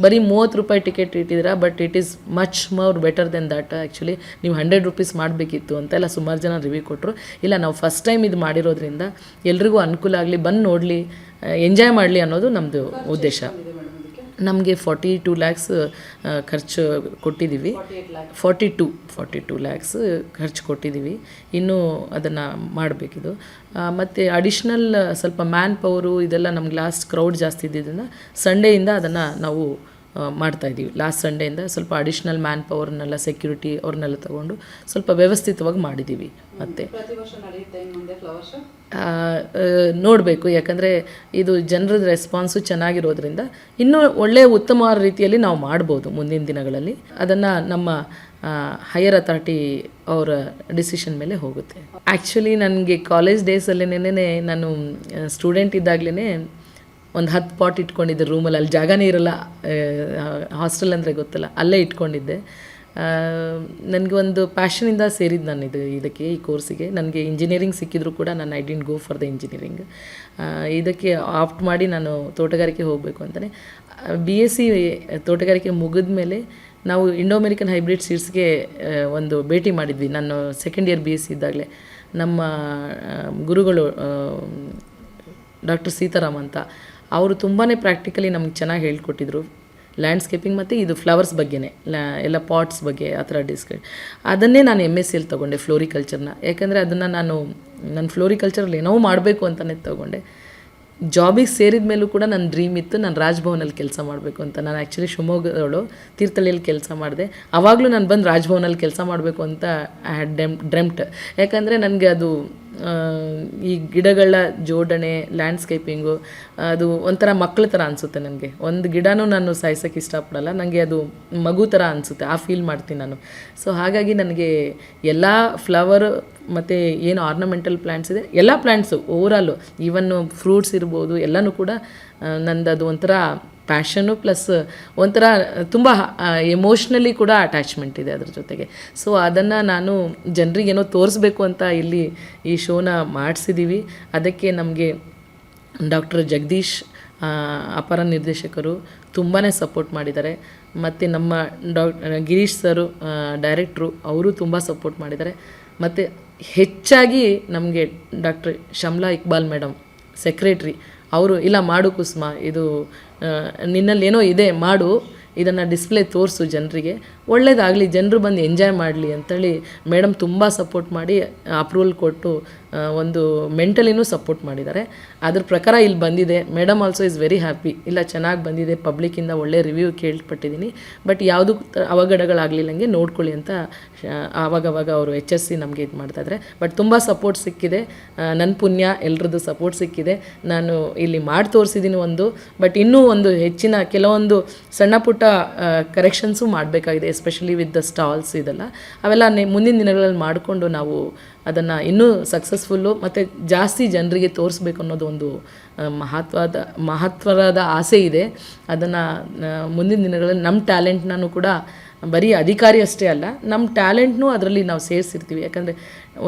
ಬರೀ 30 ರೂಪಾಯಿ ಟಿಕೆಟ್ ಇಟ್ಟಿದ್ದೀರಾ, but it is much more better than that. Actually ನೀವು 100 ರೂಪೀಸ್ ಮಾಡಬೇಕಿತ್ತು ಅಂತೆಲ್ಲ ಸುಮಾರು ಜನ ರಿವ್ಯೂ ಕೊಟ್ಟರು. ಇಲ್ಲ, ನಾವು ಫಸ್ಟ್ ಟೈಮ್ ಇದು ಮಾಡಿರೋದ್ರಿಂದ ಎಲ್ರಿಗೂ ಅನುಕೂಲ ಆಗಲಿ, ಬಂದು ನೋಡಲಿ, ಎಂಜಾಯ್ ಮಾಡಲಿ ಅನ್ನೋದು ನಮ್ಮದು ಉದ್ದೇಶ. ನಮಗೆ 42 ಲ್ಯಾಕ್ಸ್ ಖರ್ಚು ಕೊಟ್ಟಿದ್ದೀವಿ. 42 ಲ್ಯಾಕ್ಸ್ ಖರ್ಚು ಕೊಟ್ಟಿದ್ದೀವಿ. ಇನ್ನೂ ಅದನ್ನು ಮಾಡಬೇಕಿದು. ಮತ್ತು ಅಡಿಷ್ನಲ್ ಸ್ವಲ್ಪ ಮ್ಯಾನ್ ಪವರು ಇದೆಲ್ಲ ನಮ್ಗೆ ಲಾಸ್ಟ್ ಕ್ರೌಡ್ ಜಾಸ್ತಿ ಇದ್ದಿದ್ದರಿಂದ ಸಂಡೇಯಿಂದ ಅದನ್ನು ನಾವು ಮಾಡ್ತಾಯಿದ್ದೀವಿ. ಲಾಸ್ಟ್ ಸಂಡೇಯಿಂದ ಸ್ವಲ್ಪ ಅಡಿಷ್ನಲ್ ಮ್ಯಾನ್ ಪವರ್ನೆಲ್ಲ, ಸೆಕ್ಯೂರಿಟಿ ಅವ್ರನ್ನೆಲ್ಲ ತೊಗೊಂಡು ಸ್ವಲ್ಪ ವ್ಯವಸ್ಥಿತವಾಗಿ ಮಾಡಿದ್ದೀವಿ. ಮತ್ತು ನೋಡಬೇಕು, ಯಾಕಂದರೆ ಇದು ಜನರ ರೆಸ್ಪಾನ್ಸು ಚೆನ್ನಾಗಿರೋದ್ರಿಂದ ಇನ್ನೂ ಒಳ್ಳೆಯ ಉತ್ತಮವಾದ ರೀತಿಯಲ್ಲಿ ನಾವು ಮಾಡ್ಬೋದು ಮುಂದಿನ ದಿನಗಳಲ್ಲಿ. ಅದನ್ನು ನಮ್ಮ ಹೈಯರ್ ಅಥಾರಿಟಿ ಅವರ ಡಿಸಿಷನ್ ಮೇಲೆ ಹೋಗುತ್ತೆ. ಆ್ಯಕ್ಚುಲಿ ನನಗೆ ಕಾಲೇಜ್ ಡೇಸಲ್ಲೇನೇ ನಾನು ಸ್ಟೂಡೆಂಟ್ ಇದ್ದಾಗಲೇ ಒಂದು 10 ಪಾಟ್ ಇಟ್ಕೊಂಡಿದ್ದೆ ರೂಮಲ್ಲಿ. ಅಲ್ಲಿ ಜಾಗನೇ ಇರಲ್ಲ, ಹಾಸ್ಟೆಲ್ ಅಂದರೆ ಗೊತ್ತಲ್ಲ, ಅಲ್ಲೇ ಇಟ್ಕೊಂಡಿದ್ದೆ. ನನಗೆ ಒಂದು ಪ್ಯಾಷನಿಂದ ಸೇರಿದ್ದು ನಾನು ಇದಕ್ಕೆ, ಈ ಕೋರ್ಸಿಗೆ. ನನಗೆ ಇಂಜಿನಿಯರಿಂಗ್ ಸಿಕ್ಕಿದ್ರು ಕೂಡ ನಾನು I didn't go for the engineering. ಇದಕ್ಕೆ ಆಪ್ಟ್ ಮಾಡಿ ನಾನು ತೋಟಗಾರಿಕೆ ಹೋಗಬೇಕು ಅಂತಲೇ BSc ತೋಟಗಾರಿಕೆ ಮುಗಿದ ಮೇಲೆ ನಾವು ಇಂಡೋ ಅಮೆರಿಕನ್ ಹೈಬ್ರಿಡ್ ಸೀಡ್ಸ್ಗೆ ಒಂದು ಭೇಟಿ ಮಾಡಿದ್ವಿ. ನಾನು ಸೆಕೆಂಡ್ ಇಯರ್ BSc ಇದ್ದಾಗಲೇ ನಮ್ಮ ಗುರುಗಳು ಡಾಕ್ಟರ್ ಸೀತಾರಾಮ್ ಅಂತ, ಅವರು ತುಂಬಾ ಪ್ರಾಕ್ಟಿಕಲಿ ನಮ್ಗೆ ಚೆನ್ನಾಗಿ ಹೇಳ್ಕೊಟ್ಟಿದ್ರು. ಲ್ಯಾಂಡ್ಸ್ಕೇಪಿಂಗ್ ಮತ್ತು ಇದು ಫ್ಲವರ್ಸ್ ಬಗ್ಗೆನೇ, ಎಲ್ಲ ಪಾಟ್ಸ್ ಬಗ್ಗೆ ಆ ಥರ ಅದನ್ನೇ ನಾನು MSc ತೊಗೊಂಡೆ, ಫ್ಲೋರಿಕಲ್ಚರ್ನ. ಯಾಕಂದರೆ ಅದನ್ನು ನನ್ನ ಫ್ಲೋರಿಕಲ್ಚರಲ್ಲಿ ಏನೋ ಮಾಡಬೇಕು ಅಂತಲೇ ತೊಗೊಂಡೆ. ಜಾಬಿಗೆ ಸೇರಿದ ಮೇಲೂ ಕೂಡ ನನ್ನ ಡ್ರೀಮ್ ಇತ್ತು, ನಾನು ರಾಜ್ಭವನಲ್ಲಿ ಕೆಲಸ ಮಾಡಬೇಕು ಅಂತ. ನಾನು ಆ್ಯಕ್ಚುಲಿ ಶಿವಮೊಗ್ಗದವಳು, ತೀರ್ಥಹಳ್ಳಿಯಲ್ಲಿ ಕೆಲಸ ಮಾಡಿದೆ. ಆವಾಗಲೂ ನಾನು ಬಂದು ರಾಜ್ಭವನಲ್ಲಿ ಕೆಲಸ ಮಾಡಬೇಕು ಅಂತ ಐ ಹ್ಯಾಡ್ ಡ್ರೆಮ್ಟ್. ಯಾಕಂದರೆ ನನಗೆ ಅದು ಈ ಗಿಡಗಳ ಜೋಡಣೆ, ಲ್ಯಾಂಡ್ಸ್ಕೇಪಿಂಗು ಅದು ಒಂಥರ ಮಕ್ಕಳ ಥರ ಅನಿಸುತ್ತೆ ನನಗೆ. ಒಂದು ಗಿಡನೂ ನಾನು ಸಾಯಿಸೋಕ್ಕೆ ಇಷ್ಟಪಡಲ್ಲ, ನನಗೆ ಅದು ಮಗು ಥರ ಅನಿಸುತ್ತೆ, ಆ ಫೀಲ್ ಮಾಡ್ತೀನಿ ನಾನು. ಸೊ ಹಾಗಾಗಿ ನನಗೆ ಎಲ್ಲ ಫ್ಲವರ್ ಮತ್ತು ಏನು ಆರ್ನಮೆಂಟಲ್ ಪ್ಲ್ಯಾಂಟ್ಸ್ ಇದೆ, ಎಲ್ಲ ಪ್ಲ್ಯಾಂಟ್ಸು ಓವರಾಲು, ಈವನ್ನು ಫ್ರೂಟ್ಸ್ ಇರ್ಬೋದು, ಎಲ್ಲನೂ ಕೂಡ ನಂದು ಅದು ಒಂಥರ ಪ್ಯಾಷನ್ನು ಪ್ಲಸ್ ಒಂಥರ ತುಂಬ ಎಮೋಷ್ನಲಿ ಕೂಡ ಅಟ್ಯಾಚ್ಮೆಂಟ್ ಇದೆ ಅದ್ರ ಜೊತೆಗೆ. ಸೊ ಅದನ್ನು ನಾನು ಜನರಿಗೇನೋ ತೋರಿಸ್ಬೇಕು ಅಂತ ಇಲ್ಲಿ ಈ ಶೋನ ಮಾಡಿಸಿದ್ದೀವಿ. ಅದಕ್ಕೆ ನಮಗೆ ಡಾಕ್ಟರ್ ಜಗದೀಶ್ ಅಪರ ನಿರ್ದೇಶಕರು ತುಂಬಾ ಸಪೋರ್ಟ್ ಮಾಡಿದ್ದಾರೆ. ಮತ್ತು ನಮ್ಮ ಗಿರೀಶ್ ಸರು ಡೈರೆಕ್ಟ್ರು, ಅವರು ತುಂಬ ಸಪೋರ್ಟ್ ಮಾಡಿದ್ದಾರೆ. ಮತ್ತು ಹೆಚ್ಚಾಗಿ ನಮಗೆ doctor Shamla Iqbal madam secretary, ಅವರು ಇಲ್ಲ ಮಾಡು ಕುಸುಮ, ಇದು ನಿನ್ನಲ್ಲಿ ಏನೋ ಇದೆ, ಮಾಡು, ಇದನ್ನು ಡಿಸ್ಪ್ಲೇ ತೋರಿಸು ಜನರಿಗೆ, ಒಳ್ಳೇದಾಗಲಿ, ಜನರು ಬಂದು ಎಂಜಾಯ್ ಮಾಡಲಿ ಅಂತೇಳಿ ಮೇಡಮ್ ತುಂಬ ಸಪೋರ್ಟ್ ಮಾಡಿ ಅಪ್ರೂವಲ್ ಕೊಟ್ಟು ಒಂದು ಮೆಂಟಲಿನೂ ಸಪೋರ್ಟ್ ಮಾಡಿದ್ದಾರೆ. ಅದ್ರ ಪ್ರಕಾರ ಇಲ್ಲಿ ಬಂದಿದೆ. Madam also is very happy, ಇಲ್ಲ ಚೆನ್ನಾಗಿ ಬಂದಿದೆ, ಪಬ್ಲಿಕ್ಕಿಂದ ಒಳ್ಳೆ ರಿವ್ಯೂ ಕೇಳ್ಪಟ್ಟಿದ್ದೀನಿ, ಬಟ್ ಯಾವುದೂ ಅವಘಡಗಳಾಗಲಿಲ್ಲಂಗೆ ನೋಡ್ಕೊಳ್ಳಿ ಅಂತ ಆವಾಗವಾಗ ಅವರು HSC ನಮಗೆ ಇದು ಮಾಡ್ತಾಯಿದ್ದಾರೆ. ಬಟ್ ತುಂಬ ಸಪೋರ್ಟ್ ಸಿಕ್ಕಿದೆ, ನನ್ನ ಪುಣ್ಯ, ಎಲ್ರದ್ದು ಸಪೋರ್ಟ್ ಸಿಕ್ಕಿದೆ. ನಾನು ಇಲ್ಲಿ ಮಾಡಿ ತೋರಿಸಿದ್ದೀನಿ ಒಂದು, ಬಟ್ ಇನ್ನೂ ಒಂದು ಹೆಚ್ಚಿನ ಕೆಲವೊಂದು ಸಣ್ಣ ಪುಟ್ಟ ಕರೆಕ್ಷನ್ಸು ಮಾಡಬೇಕಾಗಿದೆ, ಎಸ್ಪೆಷಲಿ ವಿತ್ ದ ಸ್ಟಾಲ್ಸ್ ಇದೆಲ್ಲ. ಅವೆಲ್ಲ ಮುಂದಿನ ದಿನಗಳಲ್ಲಿ ಮಾಡಿಕೊಂಡು ನಾವು ಅದನ್ನು ಇನ್ನೂ ಸಕ್ಸಸ್ಫುಲ್ಲು ಮತ್ತು ಜಾಸ್ತಿ ಜನರಿಗೆ ತೋರಿಸ್ಬೇಕು ಅನ್ನೋದು ಒಂದು ಮಹತ್ವದ ಆಸೆ ಇದೆ. ಅದನ್ನು ಮುಂದಿನ ದಿನಗಳಲ್ಲಿ ನಮ್ಮ ಟ್ಯಾಲೆಂಟ್ನೂ ಕೂಡ, ಬರೀ ಅಧಿಕಾರಿ ಅಷ್ಟೇ ಅಲ್ಲ, ನಮ್ಮ ಟ್ಯಾಲೆಂಟ್ನೂ ಅದರಲ್ಲಿ ನಾವು ಸೇರಿಸಿರ್ತೀವಿ. ಯಾಕಂದರೆ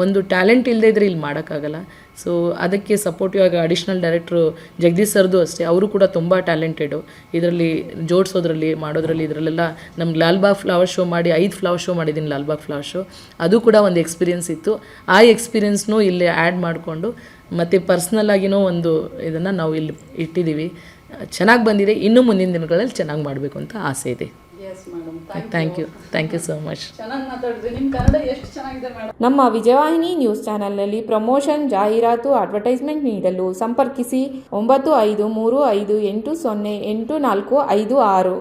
ಒಂದು ಟ್ಯಾಲೆಂಟ್ ಇಲ್ಲದೇ ಇದ್ದರೆ ಇಲ್ಲಿ ಮಾಡೋಕ್ಕಾಗಲ್ಲ. ಸೊ ಅದಕ್ಕೆ ಸಪೋರ್ಟಿವ್ ಆಗಿ ಅಡಿಷ್ನಲ್ ಡೈರೆಕ್ಟ್ರು ಜಗದೀಶ್ ಸರ್ದು ಅಷ್ಟೇ, ಅವರು ಕೂಡ ತುಂಬ ಟ್ಯಾಲೆಂಟೆಡು ಇದರಲ್ಲಿ ಜೋಡಿಸೋದ್ರಲ್ಲಿ, ಮಾಡೋದ್ರಲ್ಲಿ. ಇದರಲ್ಲೆಲ್ಲ ನಮ್ಗೆ ಲಾಲ್ಬಾಗ್ ಫ್ಲವರ್ ಶೋ ಮಾಡಿ 5 ಫ್ಲವರ್ ಶೋ ಮಾಡಿದ್ದೀನಿ, ಲಾಲ್ಬಾಗ್ ಫ್ಲವರ್ ಶೋ. ಅದು ಕೂಡ ಒಂದು ಎಕ್ಸ್ಪೀರಿಯೆನ್ಸ್ ಇತ್ತು. ಆ ಎಕ್ಸ್ಪೀರಿಯೆನ್ಸ್ನೂ ಇಲ್ಲಿ ಆ್ಯಡ್ ಮಾಡಿಕೊಂಡು ಮತ್ತು ಪರ್ಸ್ನಲ್ಲಾಗಿನೂ ಒಂದು ಇದನ್ನು ನಾವು ಇಲ್ಲಿ ಇಟ್ಟಿದ್ದೀವಿ. ಚೆನ್ನಾಗಿ ಬಂದಿದೆ. ಇನ್ನೂ ಮುಂದಿನ ದಿನಗಳಲ್ಲಿ ಚೆನ್ನಾಗಿ ಮಾಡಬೇಕು ಅಂತ ಆಸೆ ಇದೆ. Thank you so much. ನಮ್ಮ ವಿಜಯವಾಹಿನಿ ನ್ಯೂಸ್ ಚಾನೆಲ್ನಲ್ಲಿ ಪ್ರಮೋಷನ್, ಜಾಹೀರಾತು, ಅಡ್ವರ್ಟೈಸ್ಮೆಂಟ್ ನೀಡಲು ಸಂಪರ್ಕಿಸಿ 9535808456.